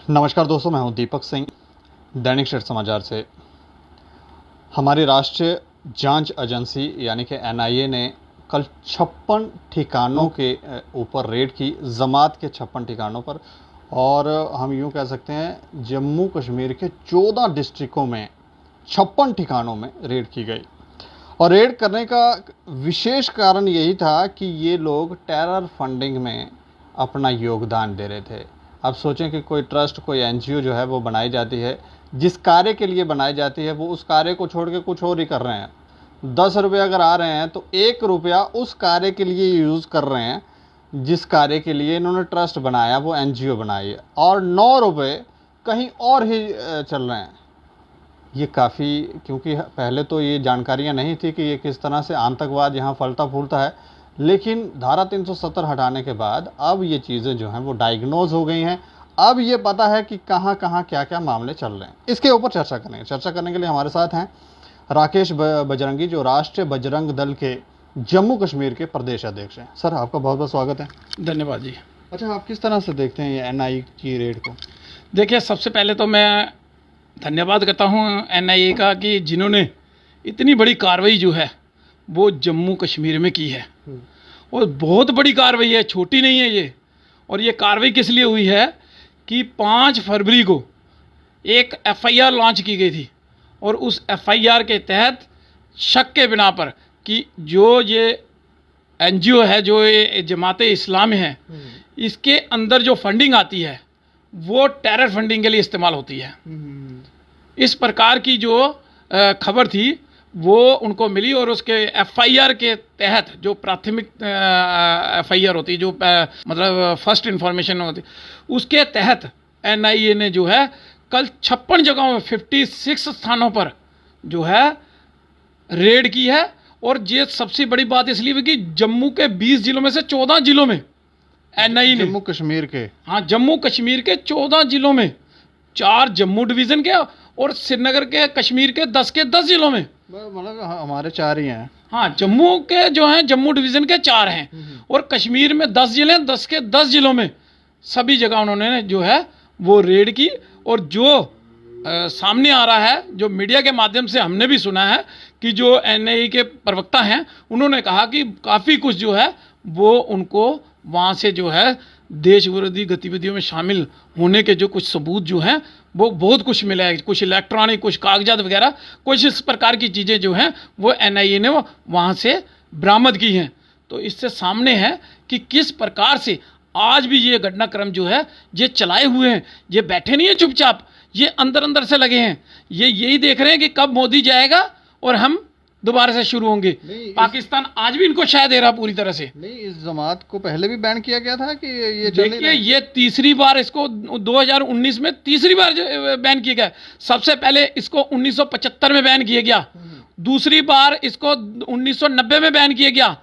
नमस्कार दोस्तों, मैं हूं दीपक सिंह, दैनिक स्टेट समाचार से। हमारी राष्ट्रीय जांच एजेंसी यानी कि एनआईए ने कल 56 ठिकानों के ऊपर रेड की, जमात के 56 ठिकानों पर। और हम यूं कह सकते हैं जम्मू कश्मीर के 14 डिस्ट्रिक्टों में 56 ठिकानों में रेड की गई। और रेड करने का विशेष कारण यही था कि ये लोग टेरर फंडिंग में अपना योगदान दे रहे थे। अब सोचें कि कोई ट्रस्ट, कोई एनजीओ जो है वो बनाई जाती है, जिस कार्य के लिए बनाई जाती है वो उस कार्य को छोड़ के कुछ और ही कर रहे हैं। 10 रुपये अगर आ रहे हैं तो 1 रुपया उस कार्य के लिए यूज़ कर रहे हैं जिस कार्य के लिए इन्होंने ट्रस्ट बनाया, वो एनजीओ बनाई है, और 9 रुपये कहीं और ही चल रहे हैं। ये काफ़ी, क्योंकि पहले तो ये जानकारियाँ नहीं थी कि ये किस तरह से आतंकवाद यहाँ फलता फूलता है, लेकिन धारा 370 हटाने के बाद अब ये चीज़ें जो हैं वो डायग्नोज हो गई हैं। अब ये पता है कि कहाँ कहाँ क्या क्या मामले चल रहे हैं। इसके ऊपर चर्चा करेंगे। चर्चा करने के लिए हमारे साथ हैं राकेश बजरंगी, जो राष्ट्रीय बजरंग दल के जम्मू कश्मीर के प्रदेश अध्यक्ष हैं। सर, आपका बहुत बहुत स्वागत है। धन्यवाद जी। अच्छा, आप किस तरह से देखते हैं ये एनआई की रेड को? देखिए, सबसे पहले तो मैं धन्यवाद करता हूँ एनआईए का कि जिन्होंने इतनी बड़ी कार्रवाई जो है वो जम्मू कश्मीर में की है। और बहुत बड़ी कार्रवाई है, छोटी नहीं है ये। और ये कार्रवाई किस लिए हुई है कि 5 फरवरी को एक एफआईआर लॉन्च की गई थी, और उस एफआईआर के तहत शक के बिना पर कि जो ये एनजीओ है, जो ये जमात इस्लाम है, इसके अंदर जो फंडिंग आती है वो टेरर फंडिंग के लिए इस्तेमाल होती है। इस प्रकार की जो खबर थी वो उनको मिली, और उसके एफआईआर के तहत जो प्राथमिक एफआईआर होती है, जो मतलब फर्स्ट इंफॉर्मेशन होती, उसके तहत एनआईए ने जो है कल 56 जगहों में 56 स्थानों पर जो है रेड की है। और ये सबसे बड़ी बात इसलिए भी कि जम्मू के 20 जिलों में से 14 जिलों में एनआईए ने, जम्मू कश्मीर के, हाँ, जम्मू कश्मीर के 14 जिलों में, 4 जम्मू डिवीज़न के और श्रीनगर के कश्मीर के 10 जिलों में, मतलब हमारे 4 ही हैं। हाँ, जम्मू के जो हैं जम्मू डिवीज़न के 4 हैं, और कश्मीर में 10 जिले हैं। 10 जिलों में सभी जगह उन्होंने जो है वो रेड की। और जो सामने आ रहा है, जो मीडिया के माध्यम से हमने भी सुना है कि जो एनआईए के प्रवक्ता हैं उन्होंने कहा कि काफ़ी कुछ जो है वो उनको वहाँ से जो है देश विरोधी गतिविधियों में शामिल होने के जो कुछ सबूत जो हैं वो बहुत कुछ मिला है। कुछ इलेक्ट्रॉनिक, कुछ कागजात वगैरह, कुछ इस प्रकार की चीज़ें जो हैं वो एनआईए ने वहाँ से बरामद की हैं। तो इससे सामने है कि किस प्रकार से आज भी ये घटनाक्रम जो है ये चलाए हुए हैं। ये बैठे नहीं हैं चुपचाप, ये अंदर अंदर से लगे हैं। ये यही देख रहे हैं कि कब मोदी जाएगा और हम दोबारा से शुरू होंगे। पाकिस्तान आज भी इनको शायद दे रहा पूरी तरह से। नहीं, इस जमात को पहले भी बैन किया गया था कि ये देखिए, ये तीसरी बार, इसको 2019 में तीसरी बार बैन किया गया। सबसे पहले इसको 1975 में बैन किया गया, दूसरी बार इसको 1990 में बैन किया गया,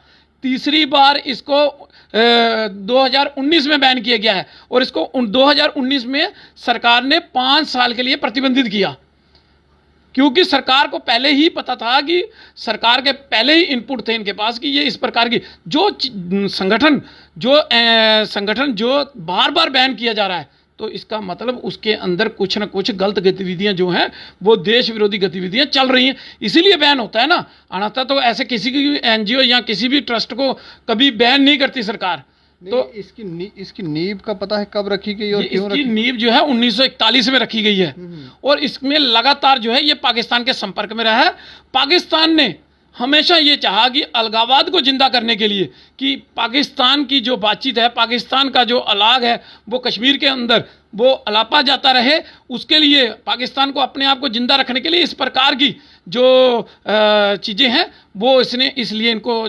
तीसरी बार इसको 2019 में बैन किया गया है। और इसको 2019 में सरकार ने 5 साल के लिए प्रतिबंधित किया, क्योंकि सरकार को पहले ही पता था कि सरकार के पहले ही इनपुट थे इनके पास कि ये इस प्रकार की जो संगठन जो बार बार बैन किया जा रहा है, तो इसका मतलब उसके अंदर कुछ ना कुछ गलत गतिविधियां जो हैं वो देश विरोधी गतिविधियां चल रही हैं, इसीलिए बैन होता है ना। अनाथा तो ऐसे किसी की एनजीओ या किसी भी ट्रस्ट को कभी बैन नहीं करती सरकार। तो इसकी नींव का पता है कब रखी गई और क्यों इसकी नींव जो है 1941 में रखी गई है। और इसमें लगातार जो है ये पाकिस्तान के संपर्क में रहा है। पाकिस्तान ने हमेशा ये चाहा कि अलगाववाद को जिंदा करने के लिए, कि पाकिस्तान की जो बातचीत है, पाकिस्तान का जो अलाग है वो कश्मीर के अंदर वो अलापा जाता रहे, उसके लिए पाकिस्तान को अपने आप को जिंदा रखने के लिए इस प्रकार की जो चीज़ें हैं वो इसने, इसलिए इनको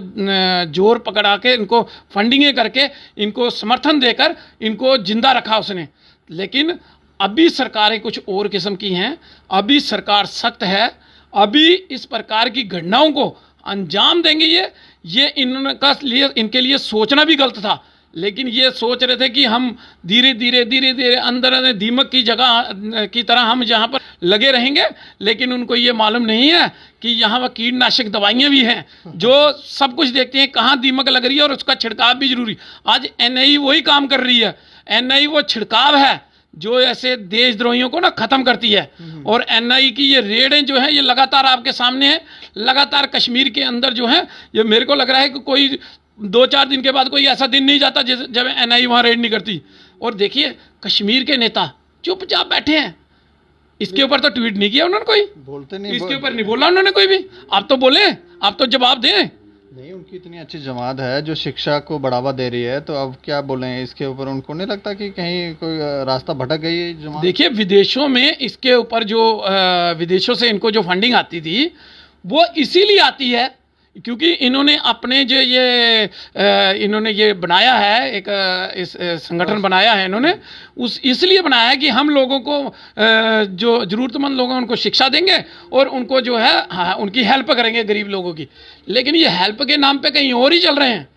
जोर पकड़ा के, इनको फंडिंगें करके, इनको समर्थन देकर इनको जिंदा रखा उसने। लेकिन अभी सरकारें कुछ और किस्म की हैं, अभी सरकार सख्त है, अभी इस प्रकार की घटनाओं को अंजाम देंगे। ये इनके लिए सोचना भी गलत था, लेकिन ये सोच रहे थे कि हम धीरे धीरे अंदर दीमक की जगह की तरह हम यहाँ पर लगे रहेंगे। लेकिन उनको ये मालूम नहीं है कि यहाँ पर कीटनाशक दवाइयाँ भी हैं जो सब कुछ देखते हैं कहाँ दीमक लग रही है और उसका छिड़काव भी जरूरी। आज एनआईए वही काम कर रही है। एनआईए वो छिड़काव है जो ऐसे देशद्रोहियों को ना खत्म करती है। और एनआई की ये रेडें जो है ये लगातार आपके सामने है। लगातार कश्मीर के अंदर जो है ये मेरे को लग रहा है कि कोई 2-4 दिन के बाद कोई ऐसा दिन नहीं जाता जब एनआई वहाँ रेड नहीं करती। और देखिए कश्मीर के नेता चुपचाप बैठे हैं, इसके ऊपर तो ट्वीट नहीं किया उन्होंने, कोई बोलते नहीं, इसके ऊपर नहीं बोला उन्होंने कोई भी। आप तो बोले, आप तो जवाब दें। नहीं, उनकी इतनी अच्छी जमात है जो शिक्षा को बढ़ावा दे रही है, तो अब क्या बोलें इसके ऊपर? उनको नहीं लगता कि कहीं कोई रास्ता भटक गई है जमात? देखिए विदेशों में इसके ऊपर जो विदेशों से इनको जो फंडिंग आती थी वो इसीलिए आती है क्योंकि इन्होंने अपने जो इन्होंने ये बनाया है एक इस संगठन बनाया है इन्होंने, उस इसलिए बनाया है कि हम लोगों को जो ज़रूरतमंद लोग हैं उनको शिक्षा देंगे और उनको जो है उनकी हेल्प करेंगे, गरीब लोगों की। लेकिन ये हेल्प के नाम पे कहीं और ही चल रहे हैं,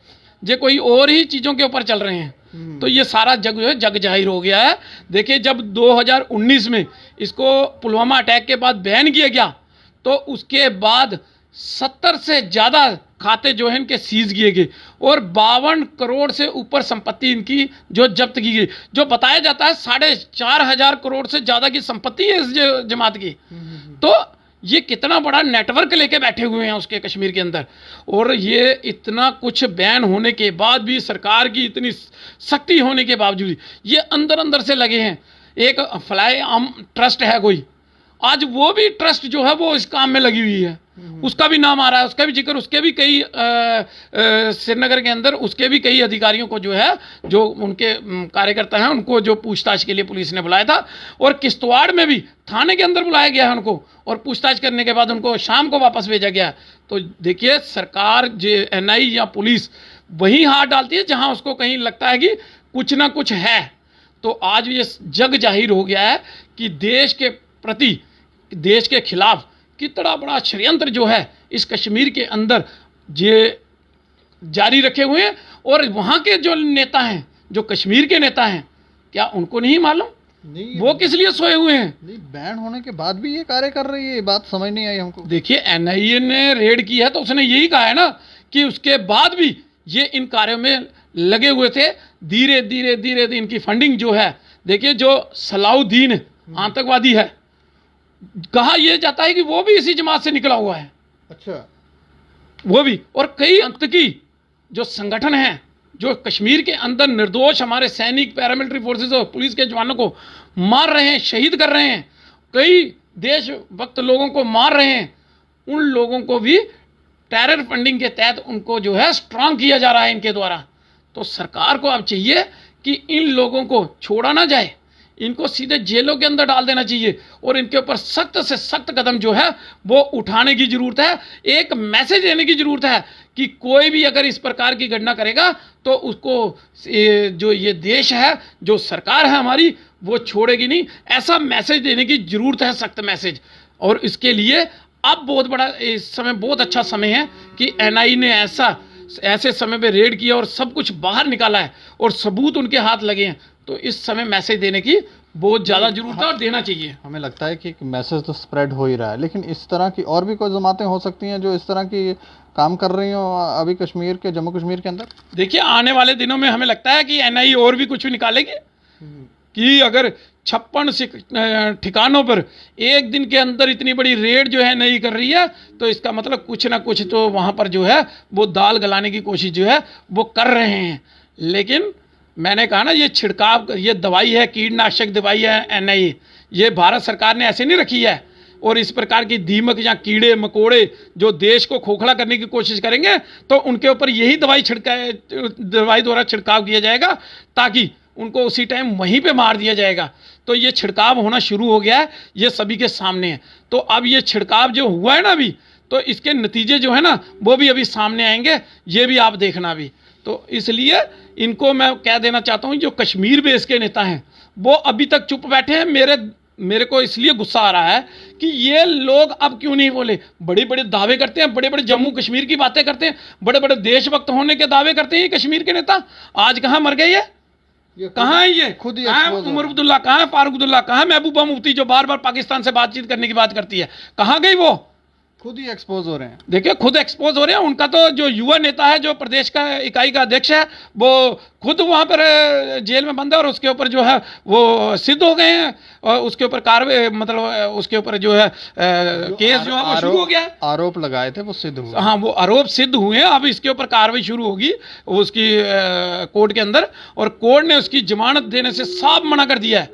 जो कोई और ही चीज़ों के ऊपर चल रहे हैं। तो ये सारा जग जो है जग जाहिर हो गया है। देखिए जब 2019 में इसको पुलवामा अटैक के बाद बैन किया गया तो उसके बाद 70 से ज़्यादा खाते जो है इनके सीज किए गए और 52 करोड़ से ऊपर संपत्ति इनकी जो जब्त की गई। जो बताया जाता है 4,500 करोड़ से ज़्यादा की संपत्ति है इस जमात की। तो ये कितना बड़ा नेटवर्क लेके बैठे हुए हैं उसके कश्मीर के अंदर। और ये इतना कुछ बैन होने के बाद भी, सरकार की इतनी सख्ती होने के बावजूद ये अंदर अंदर से लगे हैं। एक फ्लाई आर्म ट्रस्ट है कोई, आज वो भी ट्रस्ट जो है वो इस काम में लगी हुई है, उसका भी नाम आ रहा है, उसका भी जिक्र, उसके भी कई श्रीनगर के अंदर उसके भी कई अधिकारियों को जो है जो उनके कार्यकर्ता हैं उनको जो पूछताछ के लिए पुलिस ने बुलाया था। और किश्तवाड़ में भी थाने के अंदर बुलाया गया है उनको और पूछताछ करने के बाद उनको शाम को वापस भेजा गया। तो देखिए सरकार जो एनआई या पुलिस वहीं हाथ डालती है जहां उसको कहीं लगता है कि कुछ ना कुछ है। तो आज ये जग जाहिर हो गया है कि देश के प्रति, देश के खिलाफ कितना बड़ा षड्यंत्र जो है इस कश्मीर के अंदर ये जारी रखे हुए हैं। और वहाँ के जो नेता हैं, जो कश्मीर के नेता हैं, क्या उनको नहीं मालूम? नहीं, वो किस लिए सोए हुए हैं? नहीं, बैन होने के बाद भी ये कार्य कर रही है, ये बात समझ नहीं आई हमको। देखिए एनआईए ने रेड की है तो उसने यही कहा है ना कि उसके बाद भी ये इन कार्यों में लगे हुए थे। धीरे धीरे धीरे इनकी फंडिंग जो है, देखिए जो सलाउद्दीन आतंकवादी है, कहा यह जाता है कि वो भी इसी जमात से निकला हुआ है। अच्छा, वो भी। और कई आतंकी जो संगठन हैं जो कश्मीर के अंदर निर्दोष हमारे सैनिक, पैरामिलिट्री फोर्सेस और पुलिस के जवानों को मार रहे हैं, शहीद कर रहे हैं, कई देशभक्त लोगों को मार रहे हैं, उन लोगों को भी टेरर फंडिंग के तहत उनको जो है स्ट्रांग किया जा रहा है इनके द्वारा। तो सरकार को अब चाहिए कि इन लोगों को छोड़ा ना जाए, इनको सीधे जेलों के अंदर डाल देना चाहिए और इनके ऊपर सख्त से सख्त कदम जो है वो उठाने की जरूरत है। एक मैसेज देने की जरूरत है कि कोई भी अगर इस प्रकार की घटना करेगा तो उसको जो ये देश है, जो सरकार है हमारी, वो छोड़ेगी नहीं। ऐसा मैसेज देने की जरूरत है, सख्त मैसेज। और इसके लिए अब बहुत बड़ा इस समय बहुत अच्छा समय है कि एनआई ने ऐसे समय पे रेड किया और सब कुछ बाहर निकाला है और सबूत उनके हाथ लगे हैं। तो इस समय मैसेज देने की बहुत ज़्यादा जरूरत है और देना चाहिए। हमें लगता है कि मैसेज तो स्प्रेड हो ही रहा है, लेकिन इस तरह की और भी कोई जमातें हो सकती हैं जो इस तरह की काम कर रही हो अभी कश्मीर के, जम्मू कश्मीर के अंदर। देखिए आने वाले दिनों में हमें लगता है कि एनआई और भी कुछ भी निकालेगी कि अगर 56 ठिकानों पर एक दिन के अंदर इतनी बड़ी रेड जो है नहीं कर रही है तो इसका मतलब कुछ ना कुछ तो वहाँ पर जो है वो दाल गलाने की कोशिश जो है वो कर रहे हैं। लेकिन मैंने कहा ना, ये छिड़काव, ये दवाई है, कीटनाशक दवाई है एनआई, ये भारत सरकार ने ऐसे नहीं रखी है। और इस प्रकार की दीमक या कीड़े मकोड़े जो देश को खोखला करने की कोशिश करेंगे तो उनके ऊपर यही दवाई द्वारा छिड़काव किया जाएगा ताकि उनको उसी टाइम वहीं पे मार दिया जाएगा। तो ये छिड़काव होना शुरू हो गया है, ये सभी के सामने है। तो अब ये छिड़काव जो हुआ है ना अभी, तो इसके नतीजे जो है ना वो भी अभी सामने आएंगे, ये भी आप देखना अभी। तो इसलिए इनको मैं कह देना चाहता हूँ जो कश्मीर बेस के नेता हैं वो अभी तक चुप बैठे हैं। मेरे को इसलिए गुस्सा आ रहा है कि ये लोग अब क्यों नहीं बोले। बड़े बड़े दावे करते हैं, बड़े बड़े जम्मू कश्मीर की बातें करते हैं, बड़े बड़े देशभक्त होने के दावे करते हैं ये कश्मीर के नेता। आज कहाँ मर गए ये कहाँ है? ये खुद ही कहाँ है उमर अब्दुल्ला, कहाँ है फारूक अब्दुल्ला, कहाँ है महबूबा मुफ्ती जो बार बार पाकिस्तान से बातचीत करने की बात करती है, कहाँ गई वो? खुद ही एक्सपोज हो रहे हैं। देखिए खुद एक्सपोज हो रहे हैं। उनका तो जो युवा नेता है, जो प्रदेश का इकाई का अध्यक्ष है, वो खुद वहाँ पर जेल में बंद है और उसके ऊपर जो है वो सिद्ध हो गए हैं और उसके ऊपर कार्रवाई, मतलब उसके ऊपर जो है केस जो है वो शुरू हो गया है। आरोप लगाए थे वो सिद्ध हुए। हाँ, वो आरोप सिद्ध हुए हैं। अब इसके ऊपर कार्रवाई शुरू होगी उसकी कोर्ट के अंदर, और कोर्ट ने उसकी जमानत देने से साफ मना कर दिया है,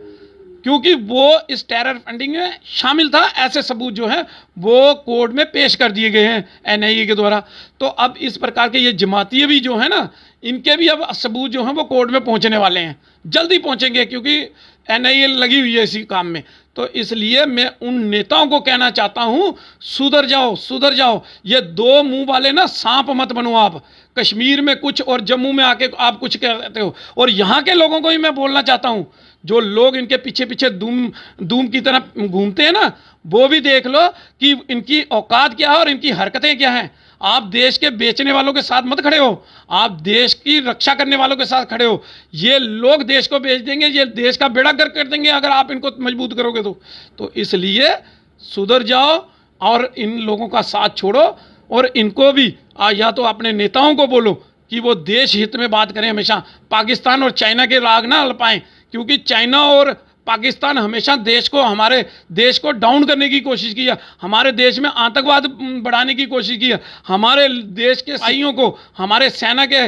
क्योंकि वो इस टेरर फंडिंग में शामिल था। ऐसे सबूत जो हैं वो कोर्ट में पेश कर दिए गए हैं एनआईए के द्वारा। तो अब इस प्रकार के ये जमातिये भी जो है ना, इनके भी अब सबूत जो हैं वो कोर्ट में पहुंचने वाले हैं, जल्दी पहुंचेंगे, क्योंकि एनआईए लगी हुई है इसी काम में। तो इसलिए मैं उन नेताओं को कहना चाहता हूं, सुधर जाओ, सुधर जाओ। ये दो मुंह वाले ना सांप मत बनो आप। कश्मीर में कुछ और जम्मू में आके आप कुछ कहते हो। और यहाँ के लोगों को ही मैं बोलना चाहता हूँ, जो लोग इनके पीछे पीछे धूम की तरह घूमते हैं ना, वो भी देख लो कि इनकी औकात क्या है और इनकी हरकतें क्या हैं। आप देश के बेचने वालों के साथ मत खड़े हो, आप देश की रक्षा करने वालों के साथ खड़े हो। ये लोग देश को बेच देंगे, ये देश का बेड़ा गर्क कर देंगे अगर आप इनको मजबूत करोगे तो इसलिए सुधर जाओ और इन लोगों का साथ छोड़ो। और इनको भी या तो अपने नेताओं को बोलो कि वो देश हित में बात करें, हमेशा पाकिस्तान और चाइना के राग ना हलपाएं, क्योंकि चाइना और पाकिस्तान हमेशा हमारे देश को डाउन करने की कोशिश की है, हमारे देश में आतंकवाद बढ़ाने की कोशिश की है, हमारे देश के सिपाहियों को, हमारे सेना के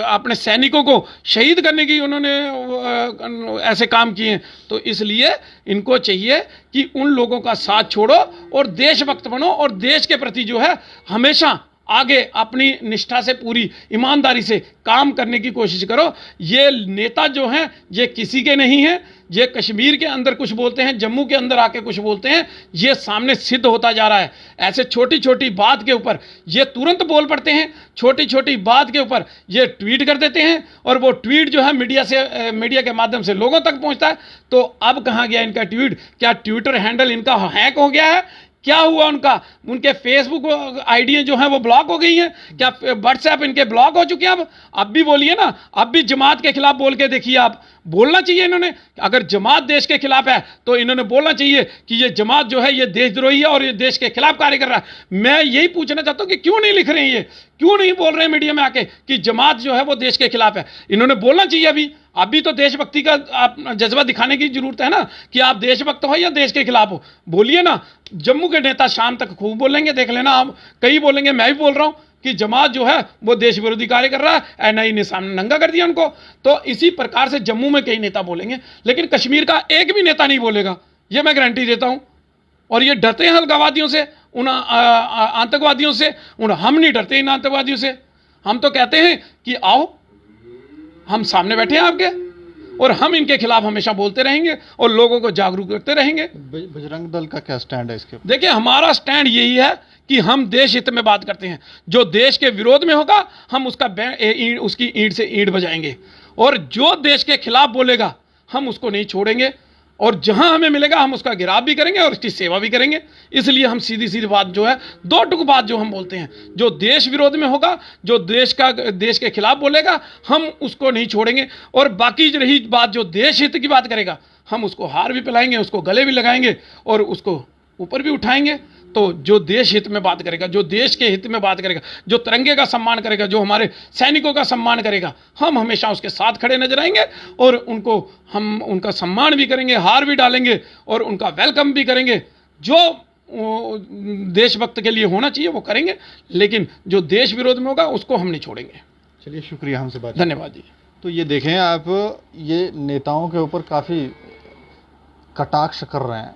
अपने सैनिकों को शहीद करने की उन्होंने ऐसे काम किए हैं। तो इसलिए इनको चाहिए कि उन लोगों का साथ छोड़ो और देशभक्त बनो और देश के प्रति जो है हमेशा आगे अपनी निष्ठा से, पूरी ईमानदारी से काम करने की कोशिश करो। ये नेता जो हैं ये किसी के नहीं हैं, ये कश्मीर के अंदर कुछ बोलते हैं, जम्मू के अंदर आके कुछ बोलते हैं, ये सामने सिद्ध होता जा रहा है। ऐसे छोटी छोटी बात के ऊपर ये तुरंत बोल पड़ते हैं, छोटी छोटी बात के ऊपर ये ट्वीट कर देते हैं और वो ट्वीट जो है मीडिया के माध्यम से लोगों तक पहुंचता है। तो अब कहाँ गया इनका ट्वीट? क्या ट्विटर हैंडल इनका हैक हो गया है? क्या हुआ उनका? उनके फेसबुक आईडी जो है वो ब्लॉक हो गई हैं? क्या व्हाट्सएप इनके ब्लॉक हो चुके हैं? अब भी बोलिए ना, अब भी जमात के खिलाफ बोल के देखिए। आप बोलना चाहिए इन्होंने, अगर जमात देश के खिलाफ है तो इन्होंने बोलना चाहिए कि ये जमात जो है ये देशद्रोही है और ये देश के खिलाफ कार्य कर रहा है। मैं यही पूछना चाहता हूं कि क्यों नहीं लिख रहे हैं, ये क्यों नहीं बोल रहे हैं मीडिया में आके कि जमात जो है वो देश के खिलाफ है? इन्होंने बोलना चाहिए। अभी तो देशभक्ति का आप जज्बा दिखाने की जरूरत है ना, कि आप देशभक्त हो या देश के खिलाफ हो। बोलिए ना। जम्मू के नेता शाम तक खूब बोलेंगे, देख लेना आप, कई बोलेंगे, मैं भी बोल रहा हूं कि जमात जो है वो देश विरोधी कार्य कर रहा है, एनआईए ने सामने नंगा कर दिया उनको। तो इसी प्रकार से जम्मू में कई नेता बोलेंगे, लेकिन कश्मीर का एक भी नेता नहीं बोलेगा, ये मैं गारंटी देता हूं। और ये डरते हैं अलगाववादियों से, उन आतंकवादियों से। हम नहीं डरते इन आतंकवादियों से। हम तो कहते हैं कि आओ, हम सामने बैठे हैं आपके, और हम इनके खिलाफ हमेशा बोलते रहेंगे और लोगों को जागरूक करते रहेंगे। बजरंग दल का क्या स्टैंड है इसके ऊपर? देखिए, हमारा स्टैंड यही है कि हम देश हित में बात करते हैं। जो देश के विरोध में होगा हम उसकी ईंट से ईंट बजाएंगे, और जो देश के खिलाफ बोलेगा हम उसको नहीं छोड़ेंगे, और जहां हमें मिलेगा हम उसका गिराव भी करेंगे और उसकी सेवा भी करेंगे। इसलिए हम सीधी सीधी बात जो है, दो टुक बात जो हम बोलते हैं, जो देश विरोध में होगा, जो देश के खिलाफ बोलेगा, हम उसको नहीं छोड़ेंगे। और बाकी रही बात जो देश हित की बात करेगा, हम उसको हार भी पिलाएंगे, उसको गले भी लगाएंगे और उसको ऊपर भी उठाएंगे। तो जो देश हित में बात करेगा, जो देश के हित में बात करेगा, जो तिरंगे का सम्मान करेगा, जो हमारे सैनिकों का सम्मान करेगा, हम हमेशा उसके साथ खड़े नजर आएंगे और हम उनका सम्मान भी करेंगे, हार भी डालेंगे और उनका वेलकम भी करेंगे। जो देशभक्त के लिए होना चाहिए वो करेंगे, लेकिन जो देश विरोध में होगा उसको हम नहीं छोड़ेंगे। चलिए, शुक्रिया हमसे बात। धन्यवाद जी। तो ये देखें आप, ये नेताओं के ऊपर काफ़ी कटाक्ष कर रहे हैं,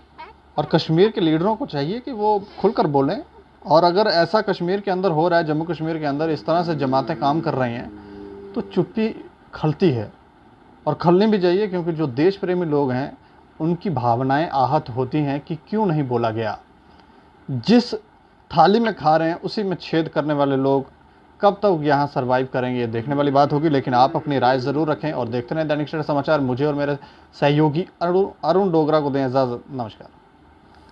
और कश्मीर के लीडरों को चाहिए कि वो खुलकर बोलें। और अगर ऐसा कश्मीर के अंदर हो रहा है, जम्मू कश्मीर के अंदर इस तरह से जमातें काम कर रही हैं, तो चुप्पी खलती है और खलनी भी चाहिए, क्योंकि जो देश प्रेमी लोग हैं उनकी भावनाएं आहत होती हैं कि क्यों नहीं बोला गया। जिस थाली में खा रहे हैं उसी में छेद करने वाले लोग कब तक यहाँ सर्वाइव करेंगे, ये देखने वाली बात होगी। लेकिन आप अपनी राय ज़रूर रखें और देखते रहें दैनिक सवेरा समाचार। मुझे और मेरे सहयोगी अरुण डोगरा को दें इजाज़त। नमस्कार।